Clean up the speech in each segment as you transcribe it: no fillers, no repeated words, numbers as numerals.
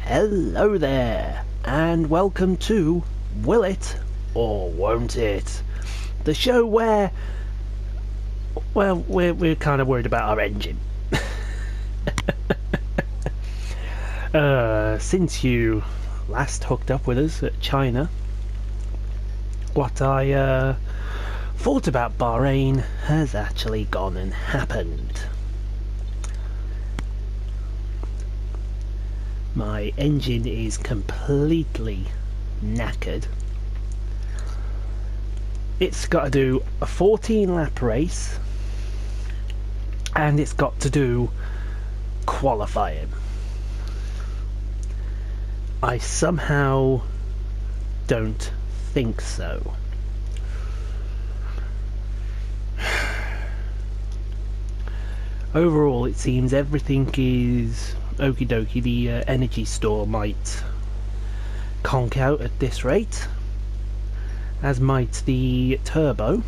Hello there, and welcome to Will It or Won't It? The show where, well, we're kind of worried about our engine. Since you last hooked up with us at China, what I thought about Bahrain has actually gone and happened. My engine is completely knackered. It's got to do a 14 lap race and it's got to do qualifying. I somehow don't think so. Overall, it seems everything is okie dokie. The energy store might conk out at this rate, as might the turbo.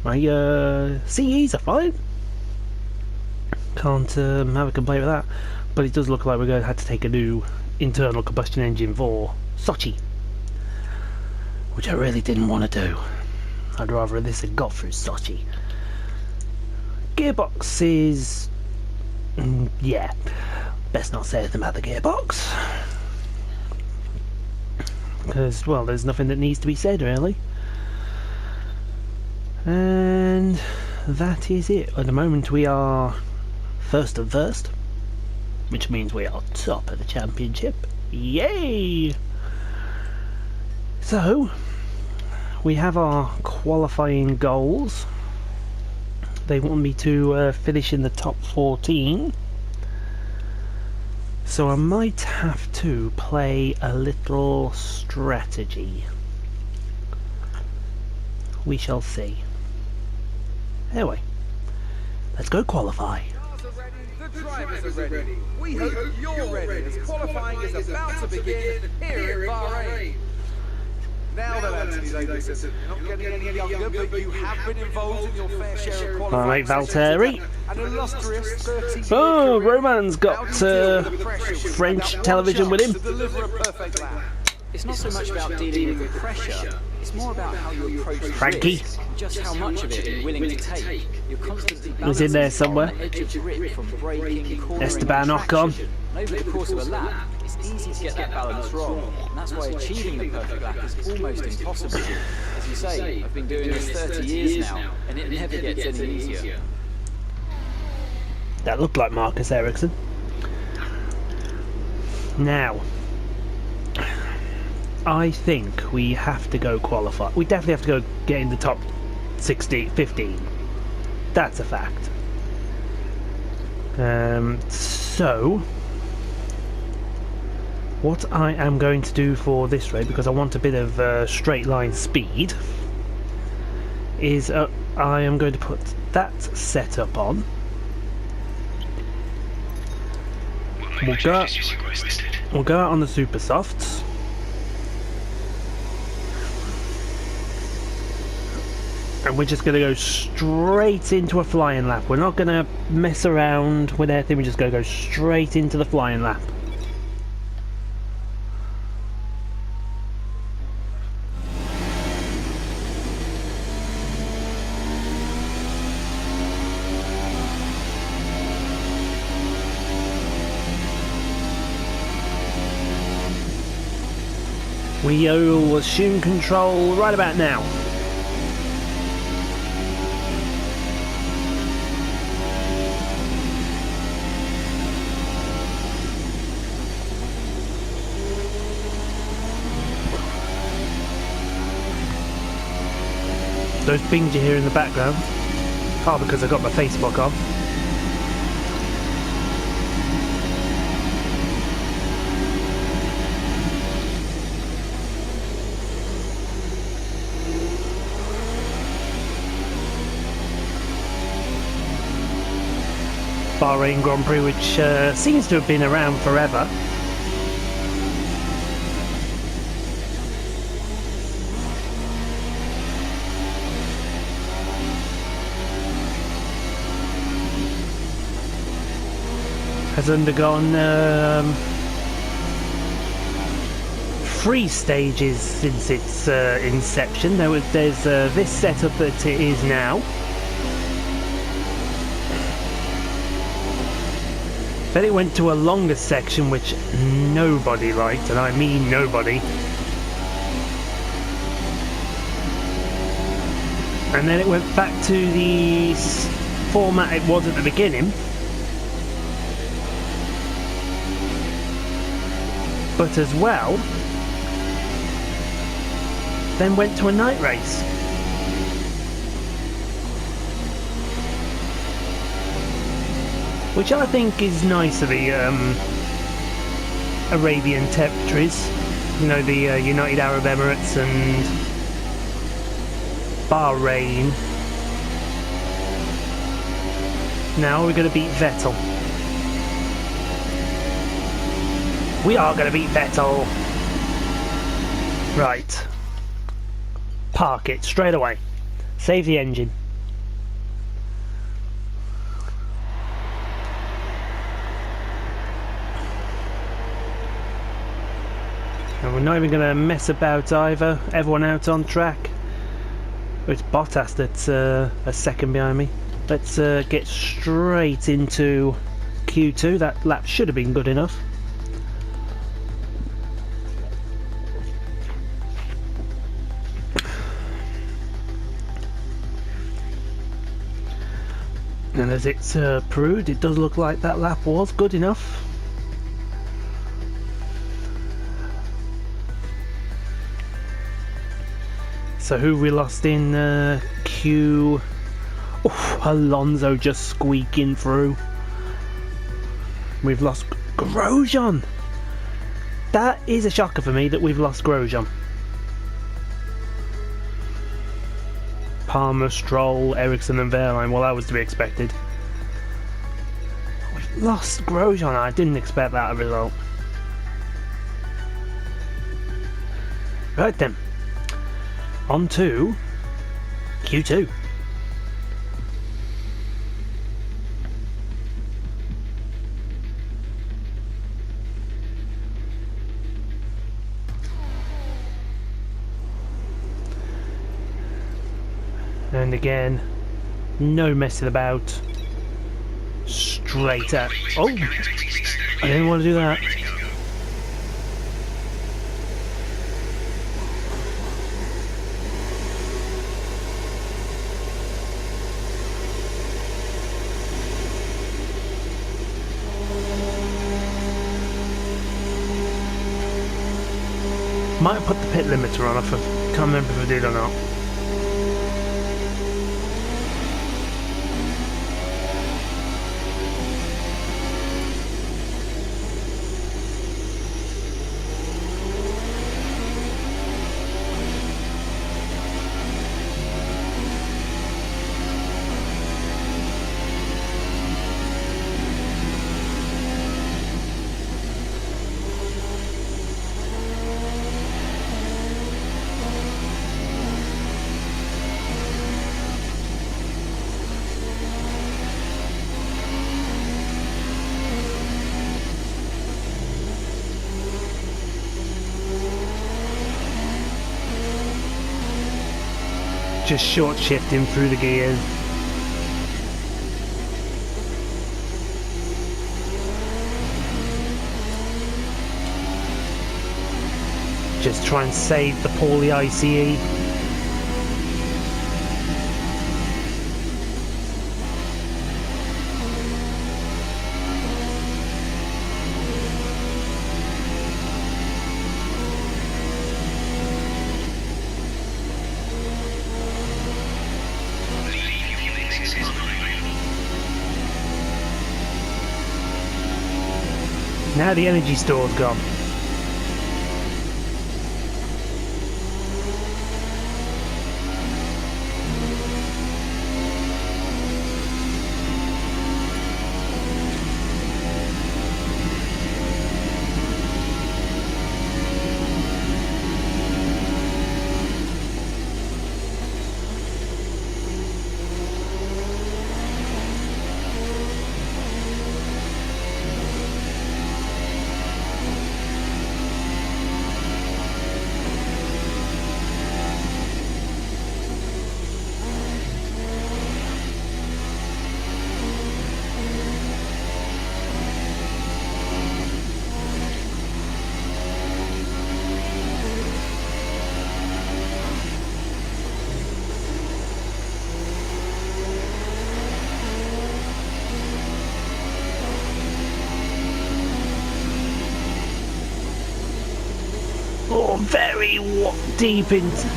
My CEs are fine, can't have a complaint with that, but it does look like we're going to have to take a new internal combustion engine for Sochi, which I really didn't want to do. I'd rather this had got through Sochi. Gearbox is... yeah, best not say anything about the gearbox, because, well, there's nothing that needs to be said, really. And that is it. At the moment we are first and first, which means we are top of the championship. Yay! So, we have our qualifying goals. They want me to finish in the top 14. So I might have to play a little strategy. We shall see. Anyway, let's go qualify. The drivers are ready. We hope you're ready as qualifying is about to begin here in Bahrain. Now then, Anthony Davis, you're not getting any younger, but you have been involved in your fair share of qualifying. Alright, Valtteri. An illustrious 30-year Oh, career. Roman's got French television with him. To deliver a perfect lap. It's not so much about dealing with the pressure, it's more about how you approach Frankie. risk, just how much of it you're willing to take. You're constantly Was in there somewhere. on the edge of grip from braking, cornering, Esteban and Ocon. traction. And over the course of a lap, it's easy to get that balance wrong, and that's why achieving the perfect lap is almost impossible. As you say, I've been doing this 30 years now, and it never gets any easier. That looked like Marcus Ericsson. Now, I think we have to go qualify. We definitely have to go get in the top 15. That's a fact. So, what I am going to do for this race, because I want a bit of straight line speed, is I am going to put that setup on. We'll go out on the super softs. And we're just going to go straight into a flying lap. We're not going to mess around with anything. We're just going to go straight into the flying lap. We will assume control right about now. Those pings you hear in the background are because I got my Facebook on. Bahrain Grand Prix, which seems to have been around forever. has undergone 3 stages since its inception. There's this setup that it is now. Then it went to a longer section which nobody liked, and I mean nobody. And then it went back to the format it was at the beginning. But as well, then went to a night race. Which I think is nice of the Arabian territories. You know, the United Arab Emirates and Bahrain. Now we're going to beat Vettel. We are going to beat Vettel. Right. Park it straight away. Save the engine. And we're not even going to mess about either. Everyone out on track. It's Bottas that's a second behind me. Let's get straight into Q2. That lap should have been good enough. And as it's proved, it does look like that lap was good enough. So who we lost in Q... Oh, Alonso just squeaking through. We've lost Grosjean. That is a shocker for me that we've lost Grosjean. Palmer, Stroll, Ericsson and Wehrlein. Well, that was to be expected. We've lost Grosjean. I didn't expect that result. Right then. On to Q2. And again, no messing about. Straight at. Oh! I didn't want to do that. Might have put the pit limiter on. I can't remember if I did or not. Just short shifting through the gears. Just try and save the poorly ICE. Now the energy store's gone. you're very deep into...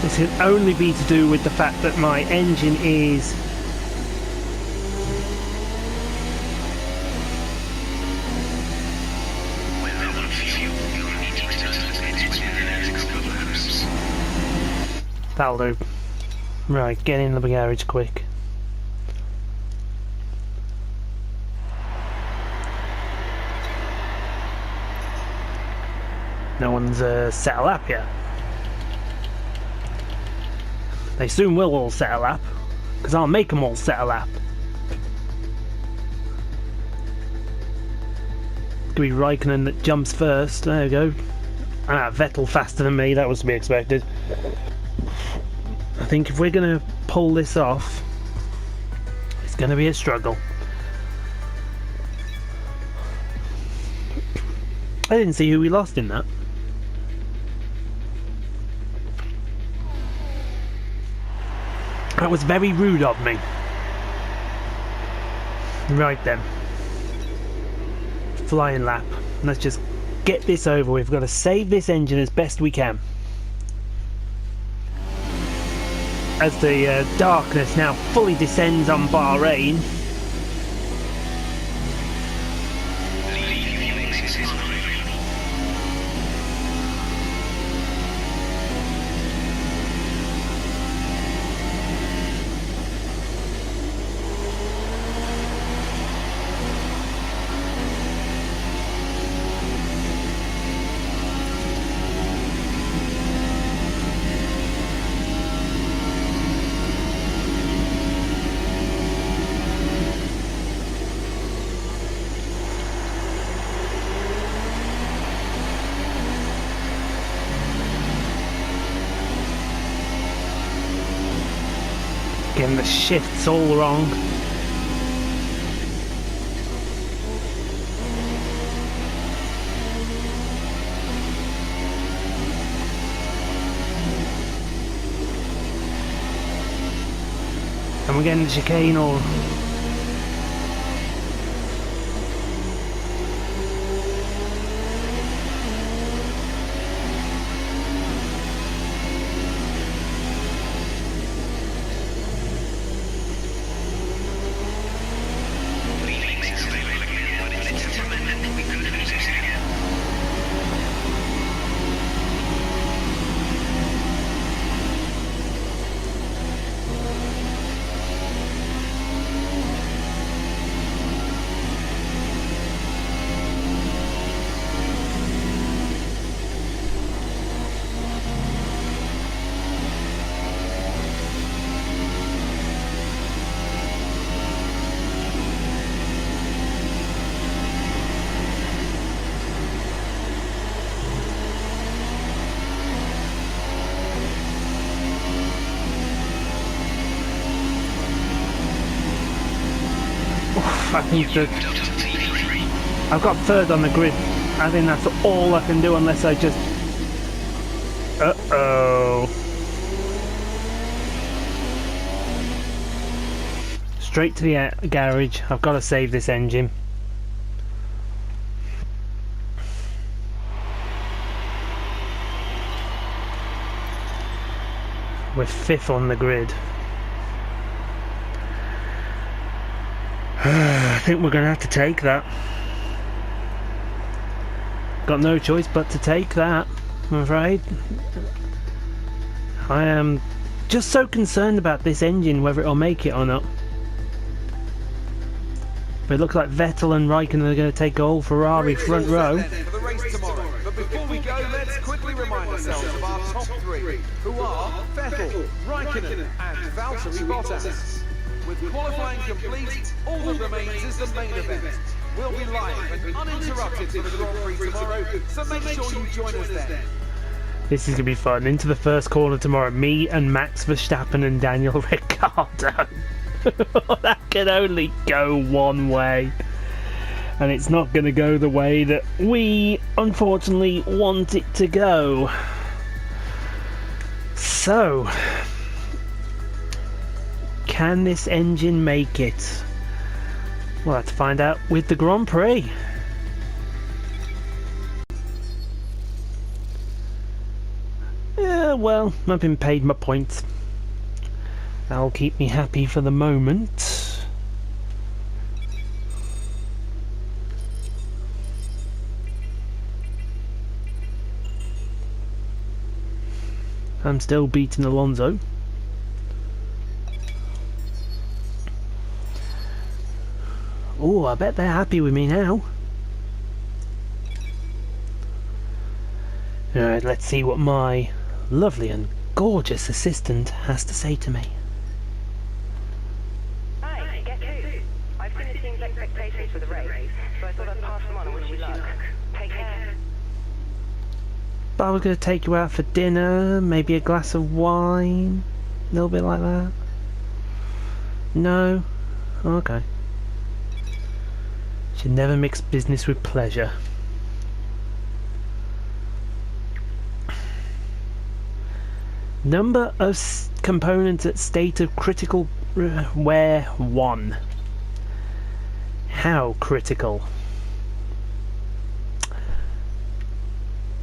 This can only be to do with the fact that my engine is that'll do. Right, get in the garage quick. No one's set a lap yet. They soon will all set a lap, because I'll make them all set a lap. Could be Raikkonen that jumps first. There we go. Ah, Vettel faster than me. That was to be expected. I think if we're going to pull this off, it's going to be a struggle. I didn't see who we lost in that. That was very rude of me. Right then. Flying lap. Let's just get this over. We've got to save this engine as best we can. As the darkness now fully descends on Bahrain. Getting the shifts all wrong. And we're getting the chicane all... I think that I've got third on the grid. I think that's all I can do unless I just... Uh-oh. Straight to the garage. I've got to save this engine. We're fifth on the grid. I think we're going to have to take that. Got no choice but to take that, I'm afraid. I am just so concerned about this engine, whether it'll make it or not. But it looks like Vettel and Raikkonen are going to take a whole Ferrari front row. For the race tomorrow. But before we go, let's quickly remind ourselves of our top three, who are Vettel, Raikkonen and Valtteri Bottas. With qualifying complete, all that remains is the main event. We'll be live and uninterrupted for the Grand Prix tomorrow, so make sure you join us then. This is going to be fun. Into the first corner tomorrow. Me and Max Verstappen and Daniel Ricciardo. That can only go one way. And it's not going to go the way that we, unfortunately, want it to go. So, can this engine make it? We'll have to find out with the Grand Prix. Well, I've been paid my points. That'll keep me happy for the moment. I'm still beating Alonso. Oh, I bet they're happy with me now. Alright, let's see what my lovely and gorgeous assistant has to say to me. Hi, guess who? I've seen the team's expectations for the race, so I thought I'd pass them on and wish you luck. Take care. But I was going to take you out for dinner, maybe a glass of wine, a little bit like that. No? Okay. Should never mix business with pleasure. Number of components at state of critical wear 1. How critical?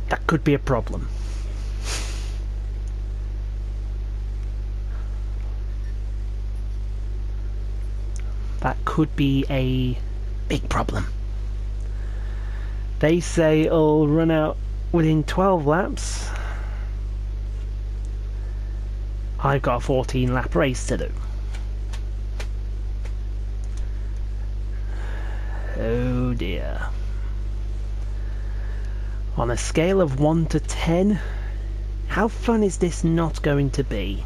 That could be a problem. That could be a big problem. They say it'll run out within 12 laps. I've got a 14 lap race to do. Oh dear. On a scale of 1 to 10, how fun is this not going to be?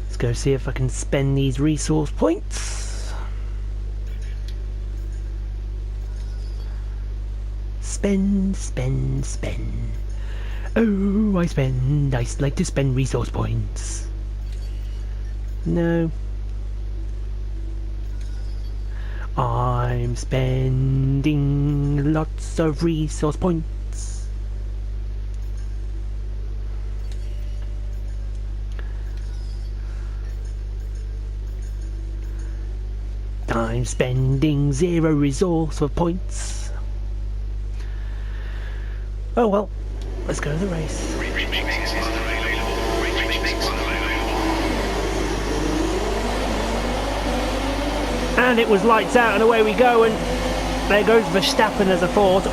Let's go see if I can spend these resource points. Spend, spend, spend. Oh, I like to spend resource points. No. I'm spending lots of resource points. I'm spending 0 resource of points. Oh well. Let's go to the race. And it was lights out and away we go, and there goes Verstappen as a fourth.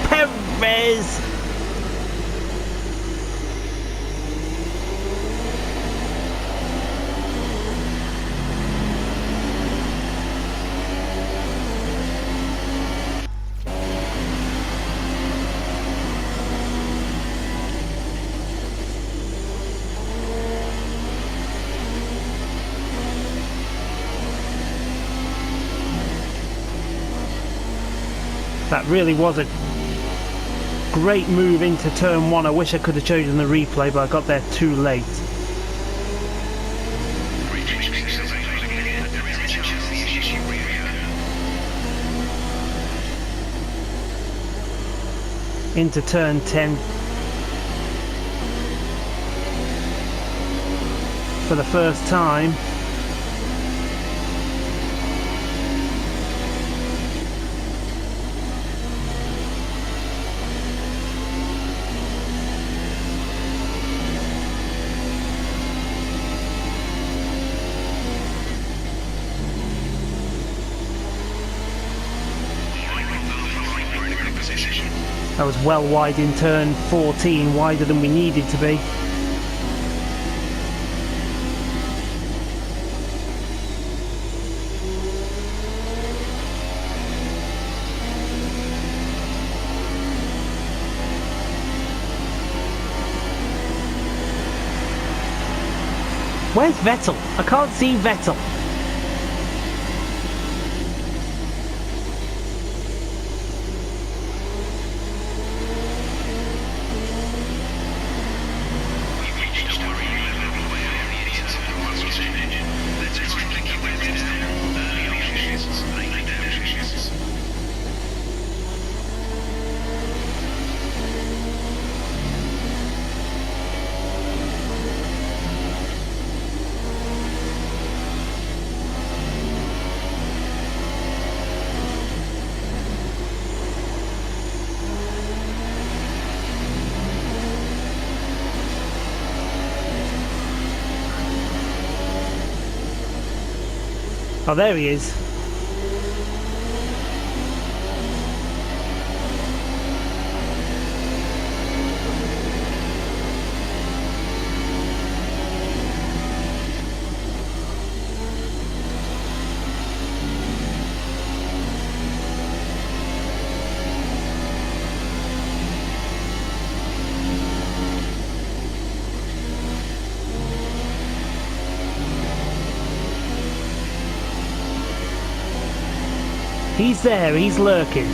Perez! That really was a great move into turn 1. I wish I could have chosen the replay, but I got there too late. Into turn 10. For the first time. That was well wide in turn 14, wider than we needed to be. Where's Vettel? I can't see Vettel. Oh, there he is. He's there, he's lurking.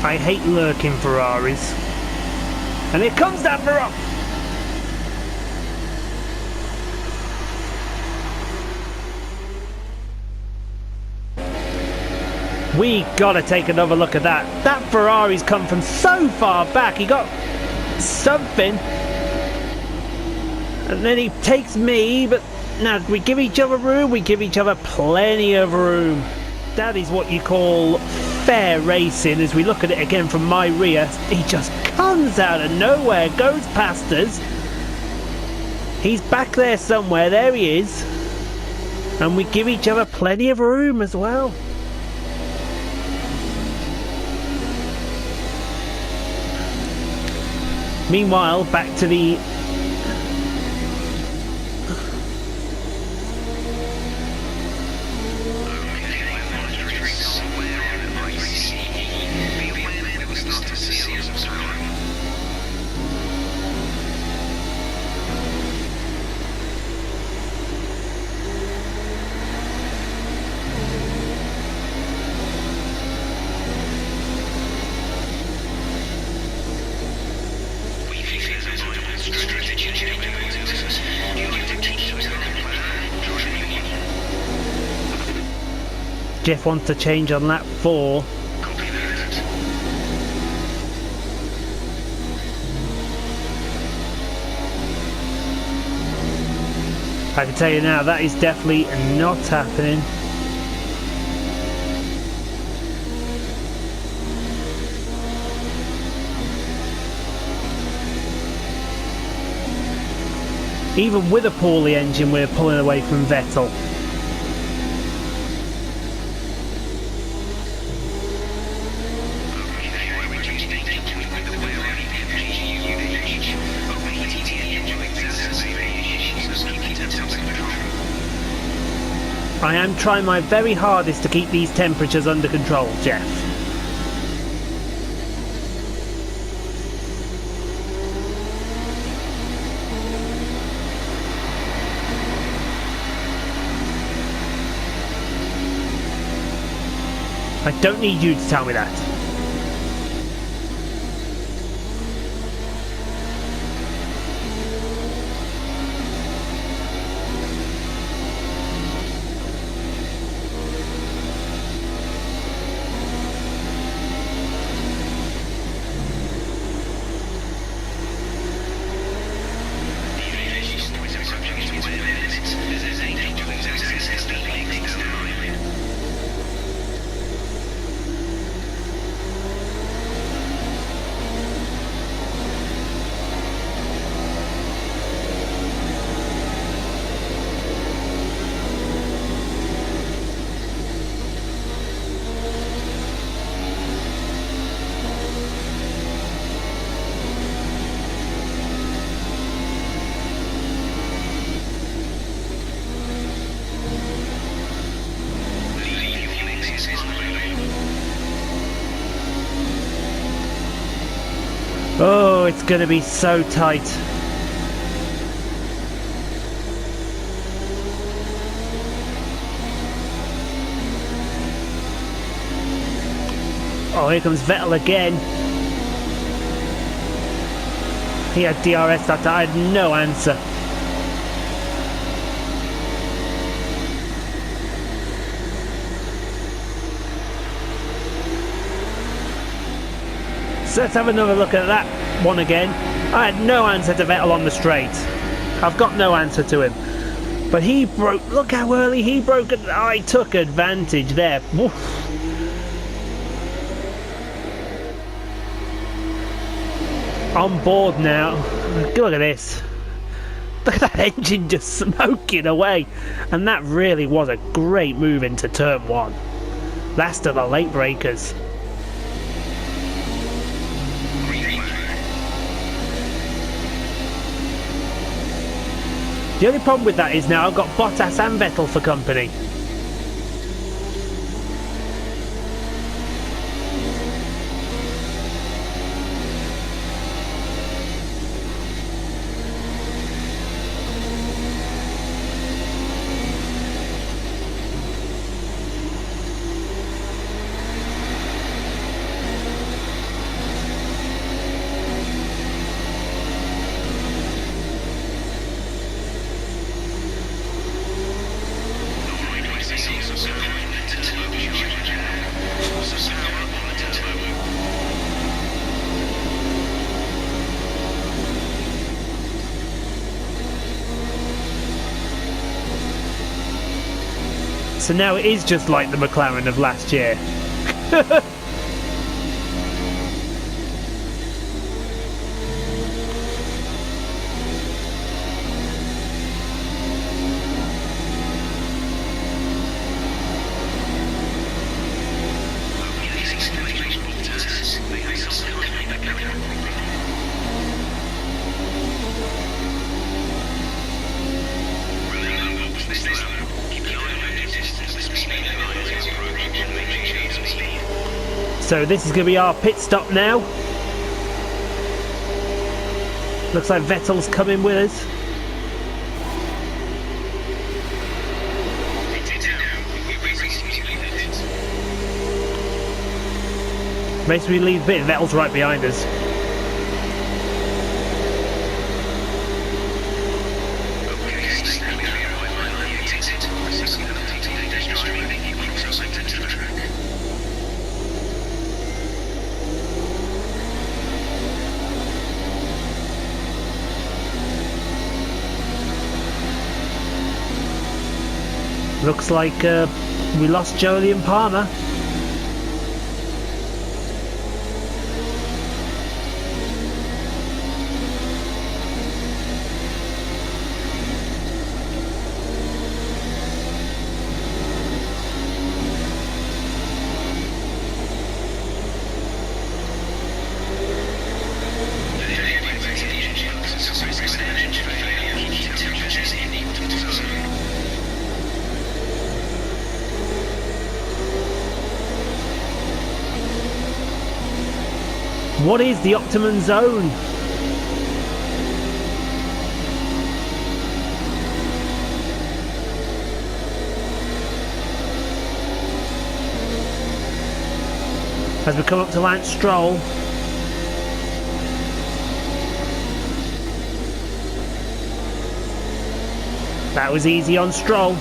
I hate lurking Ferraris. And here comes that Ferrari! We gotta take another look at that. That Ferrari's come from so far back. He got something. And then he takes me, but now we give each other room. We give each other plenty of room. That is what you call fair racing. As we look at it again from my rear, he just comes out of nowhere, goes past us. He's back there somewhere. There he is. And we give each other plenty of room as well. Meanwhile, back to the... Jeff wants to change on lap 4. I can tell you now, that is definitely not happening. Even with a poorly engine, we're pulling away from Vettel. I am trying my very hardest to keep these temperatures under control, Jeff. I don't need you to tell me that. Oh, it's going to be so tight. Oh, here comes Vettel again. He had DRS that I had no answer. So let's have another look at that one again. I had no answer to Vettel on the straight. I've got no answer to him. But he broke, look how early he broke it. I took advantage there. Woof. On board now. Look at this. Look at that engine just smoking away. And that really was a great move into turn one. Last of the late breakers. The only problem with that is now I've got Bottas and Vettel for company. So now it is just like the McLaren of last year. So this is going to be our pit stop now. Looks like Vettel's coming with us. Basically we leave pit, Vettel's right behind us. Looks like we lost Jolie and Palmer. What is the optimum zone? As we come up to Lance Stroll. That was easy on Stroll.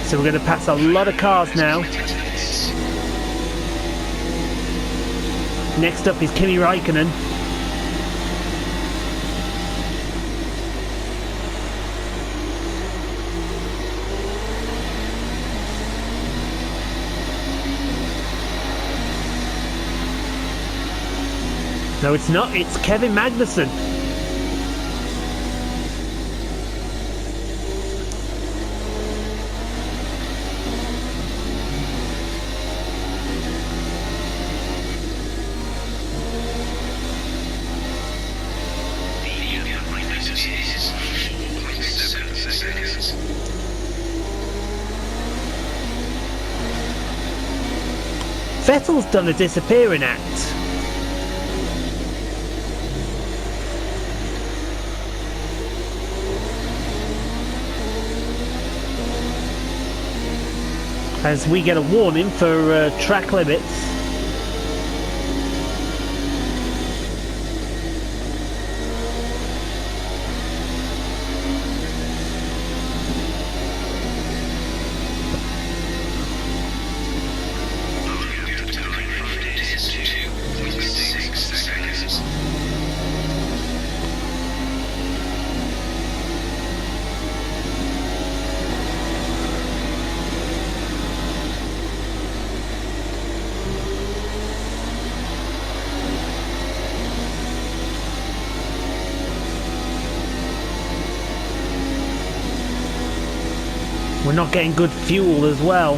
So we're going to pass a lot of cars now. Next up is Kimi Raikkonen. No, it's not. It's Kevin Magnussen. Vettel's done a disappearing act. As we get a warning for track limits. not getting good fuel as well.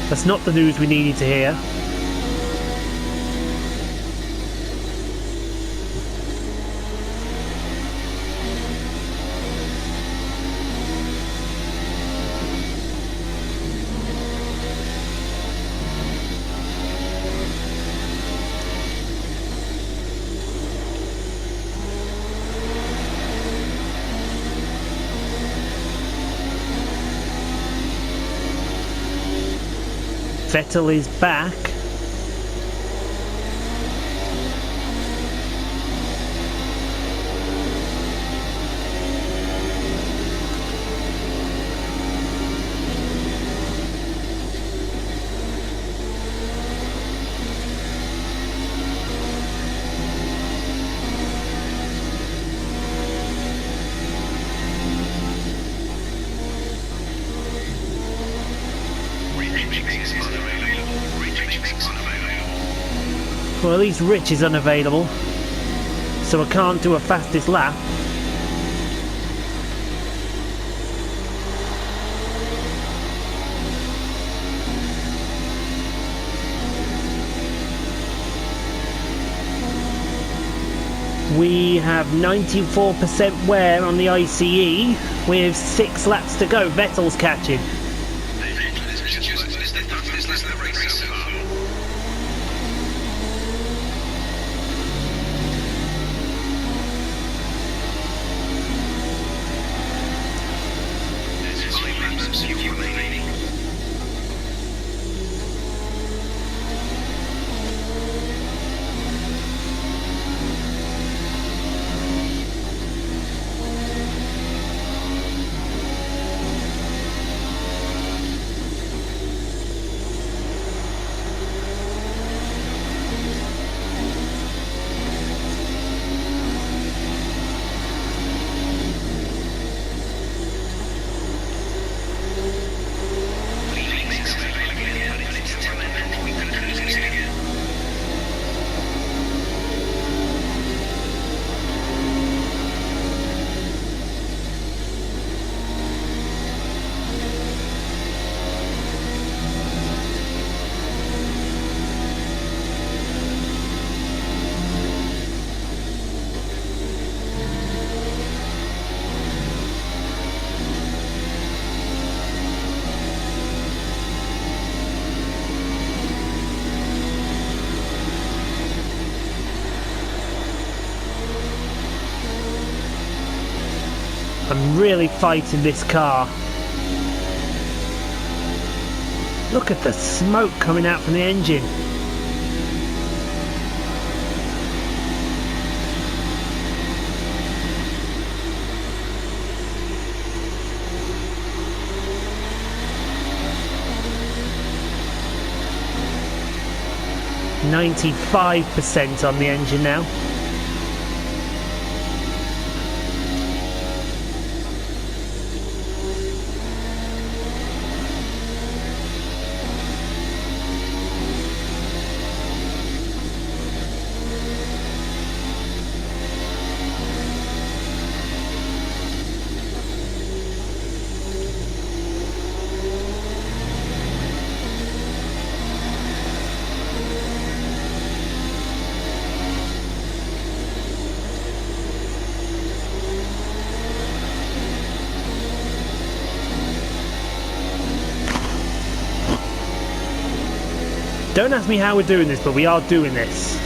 That's not the news we needed to hear. Vettel is back. Well, at least Rich is unavailable, so I can't do a fastest lap. We have 94% wear on the ICE with 6 laps to go. Vettel's catching. I'm really fighting this car. Look at the smoke coming out from the engine. %95 on the engine now. Don't ask me how we're doing this, but we are doing this.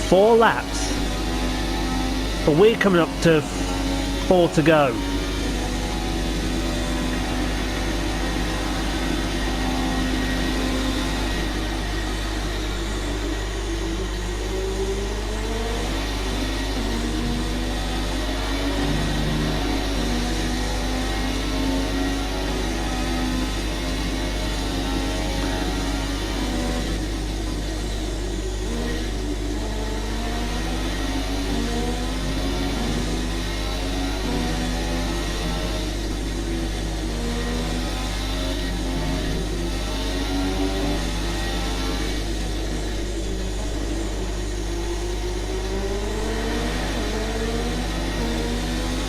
Four laps, but we're coming up to 4 to go.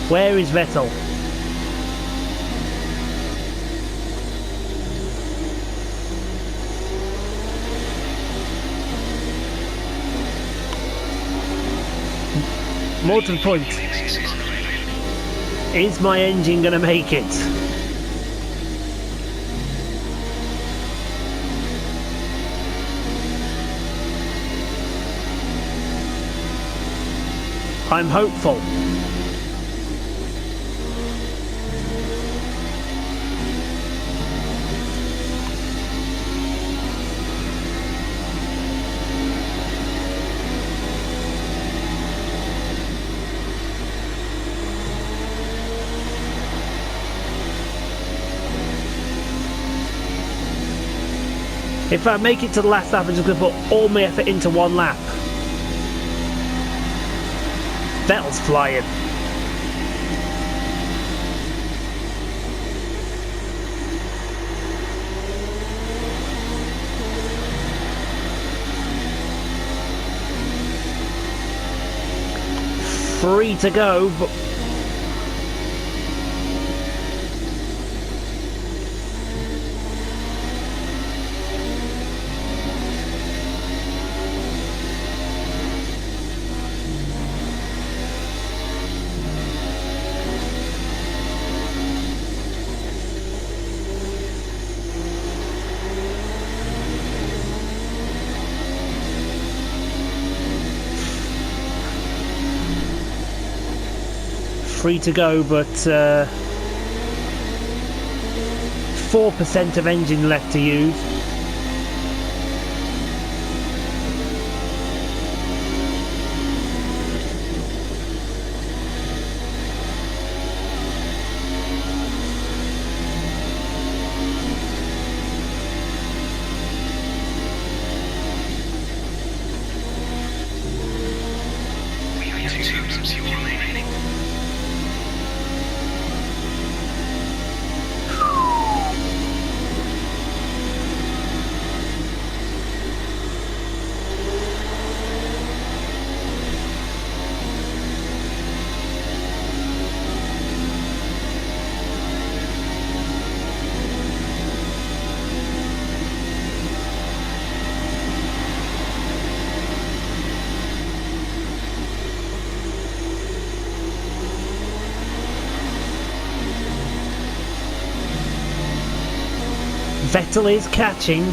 Where is Vettel? More to the point. Is my engine gonna make it? I'm hopeful. If I make it to the last lap, I'm just going to put all my effort into one lap. Vettel's flying. Three to go, but... Three to go, but 4% of engine left to use. Vettel is catching.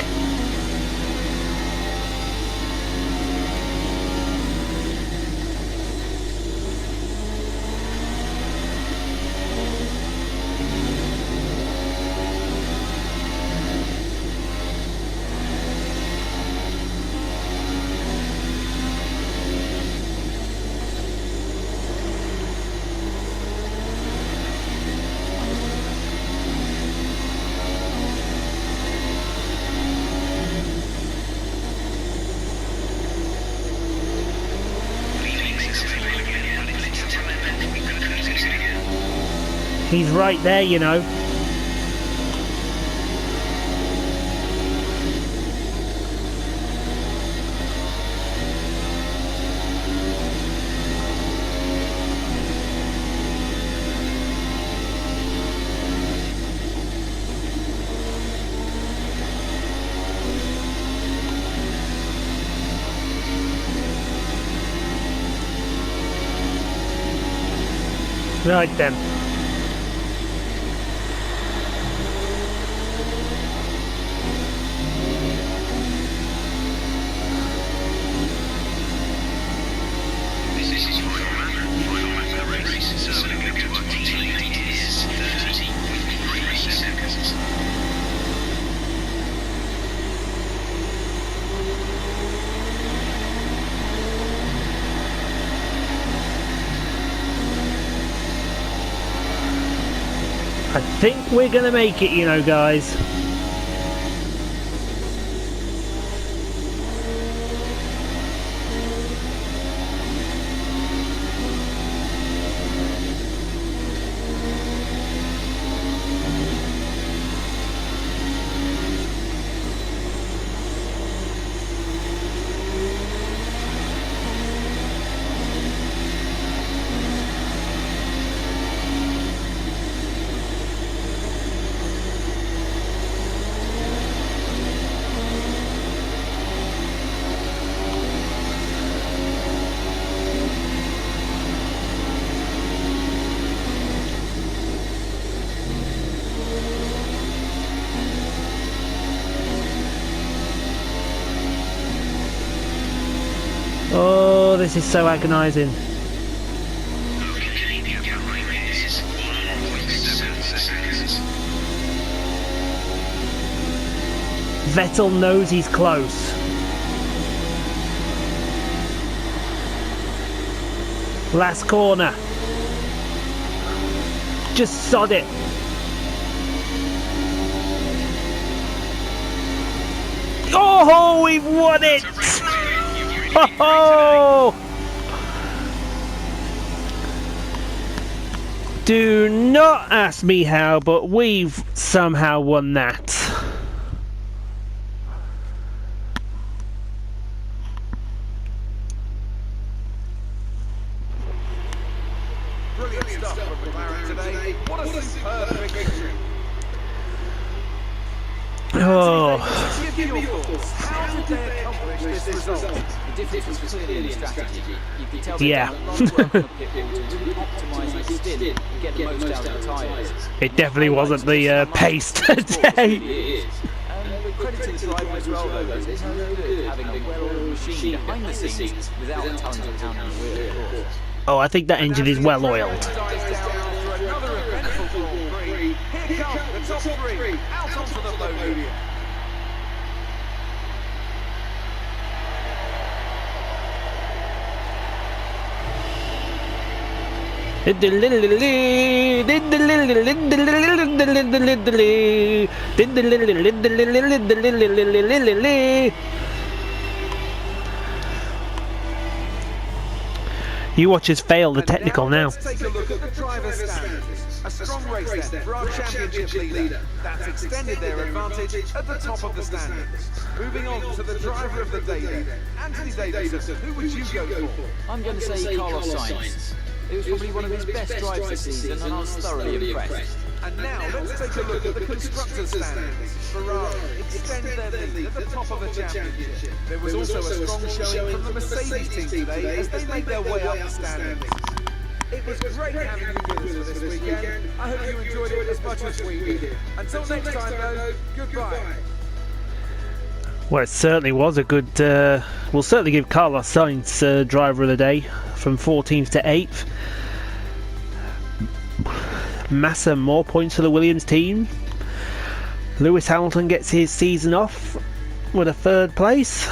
He's right there, you know. Right then. This is for your man. The race is certainly going to I think we're gonna make it, you know, guys. Oh, this is so agonising. Vettel knows he's close. Last corner. Just sod it. Oh, we've won it! Oh! Do not ask me how, but we've somehow won that. Brilliant stuff from McLaren today. What a superb victory. Oh. Give me your thoughts. How did they accomplish this result? The difference was clearly in the strategy. You could tell Yeah. they've done a lot of work on the pit wall to really optimise the stint and get the most out of the tyres. It definitely wasn't the pace today. With credit to the driver as well, though, it's no good having a well-oiled machine behind the scenes without a talent of pound on the wheel, of course. Oh, I think that engine is well oiled. Dies down after another eventful Grand Prix. Here come the top three out onto the podium. You watch us fail the technical now. Let's take a look at the driver's standings. A strong race then for our championship leader. That's extended their advantage at the top of the standings. Moving on to the driver of the day then. Anthony Davidson, who would you go for? I'm going to say Carlos Sainz. It was probably one of his best drives this season, and I was thoroughly impressed. And now let's take a look at the constructors' standings. Ferrari extend their lead at the top of the championship. There was also a strong showing from the Mercedes team today as they made their way up the standings. It was great having you with us for this weekend. I hope you enjoyed it as much as we did. Until next time though, goodbye. Well, it certainly was a good... we'll certainly give Carlos Sainz driver of the day from 14th to 8th. Massa more points for the Williams team. Lewis Hamilton gets his season off with a 3rd place.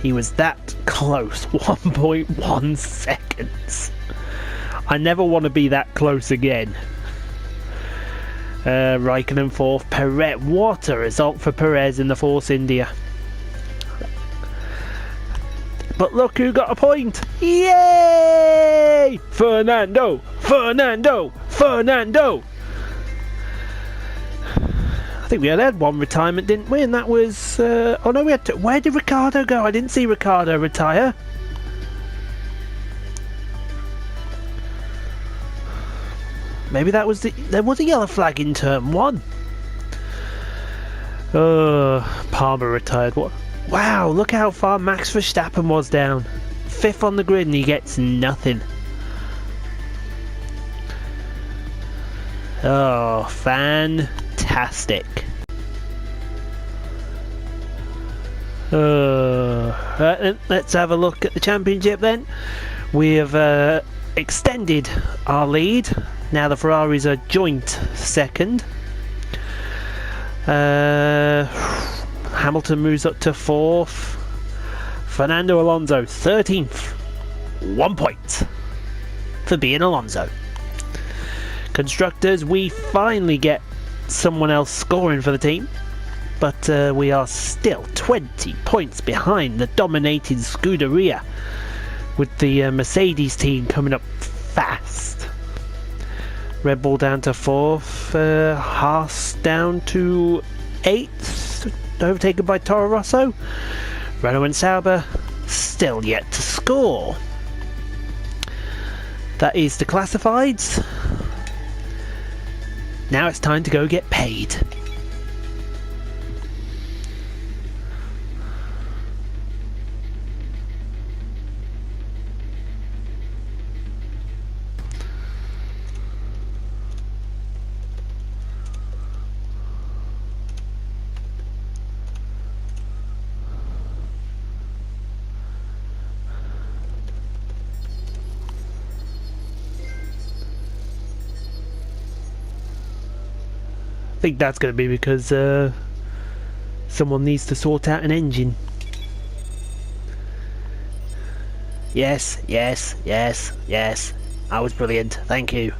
He was that close, 1.1 seconds. I never want to be that close again. Raikkonen 4th, Perez. What a result for Perez in the Force India. But look who got a point! Yay! Fernando! Fernando! Fernando! I think we had one retirement, didn't we? And that was... oh no, we had to... Where did Ricciardo go? I didn't see Ricciardo retire. Maybe that was the... There was a yellow flag in turn 1. Palmer retired. What? Wow, look how far Max Verstappen was down. 5th on the grid and he gets nothing. Oh, fantastic. Right, let's have a look at the championship then. We have extended our lead. Now the Ferraris are joint 2nd. Hamilton moves up to 4th. Fernando Alonso 13th. 1 point for being Alonso. Constructors, we finally get someone else scoring for the team, but we are still 20 points behind the dominating Scuderia, with the Mercedes team coming up fast. Red Bull down to 4th, Haas down to 8th, overtaken by Toro Rosso. Renault and Sauber still yet to score. That is the classifieds. Now it's time to go get paid. I think that's going to be because someone needs to sort out an engine. Yes, yes, yes, yes. I was brilliant. Thank you.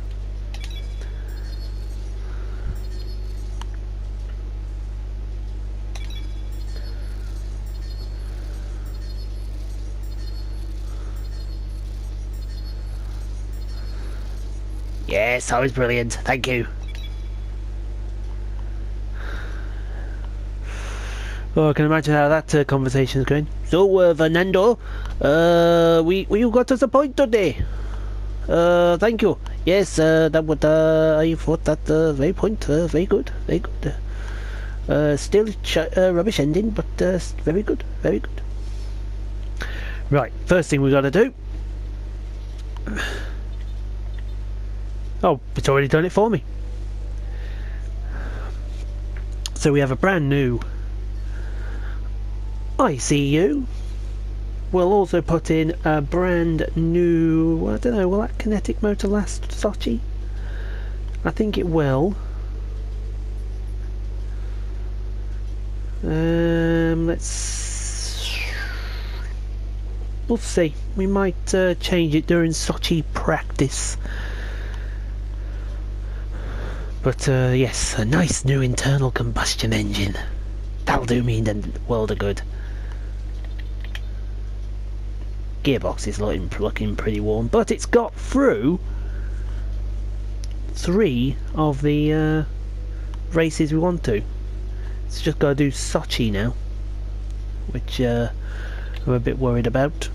Yes, I was brilliant. Thank you. Oh, I can imagine how that conversation is going. So, Fernando, you got us a point today. Thank you. Yes, that would, I thought that very point, very good, very good. Still rubbish ending, but very good, very good. Right, first thing we got to do. Oh, it's already done it for me. So we have a brand new ICU. We'll also put in a brand new, I don't know, will that kinetic motor last Sochi? I think it will. We'll see. We might change it during Sochi practice. But yes, a nice new internal combustion engine. That'll do me the world of good. Gearbox is looking pretty warm, but it's got through 3 of the races we want to. It's just got to do Sochi now, which I'm a bit worried about.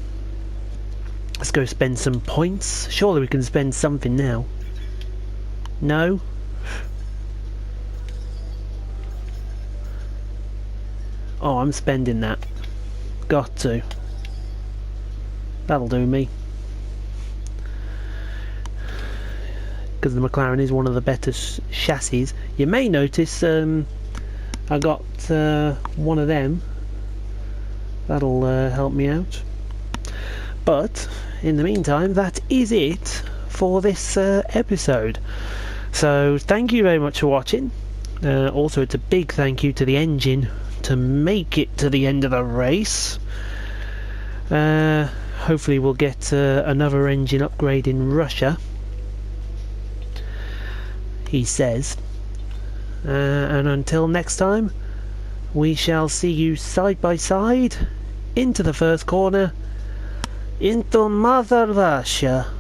Let's go spend some points. Surely we can spend something now. No? Oh, I'm spending that. Got to. That'll do me. Because the McLaren is one of the better chassis. You may notice I got one of them. That'll help me out. But in the meantime, that is it for this episode. So thank you very much for watching. Also, it's a big thank you to the engine to make it to the end of the race. Hopefully we'll get another engine upgrade in Russia, he says. And until next time, we shall see you side by side into the first corner, into Mother Russia.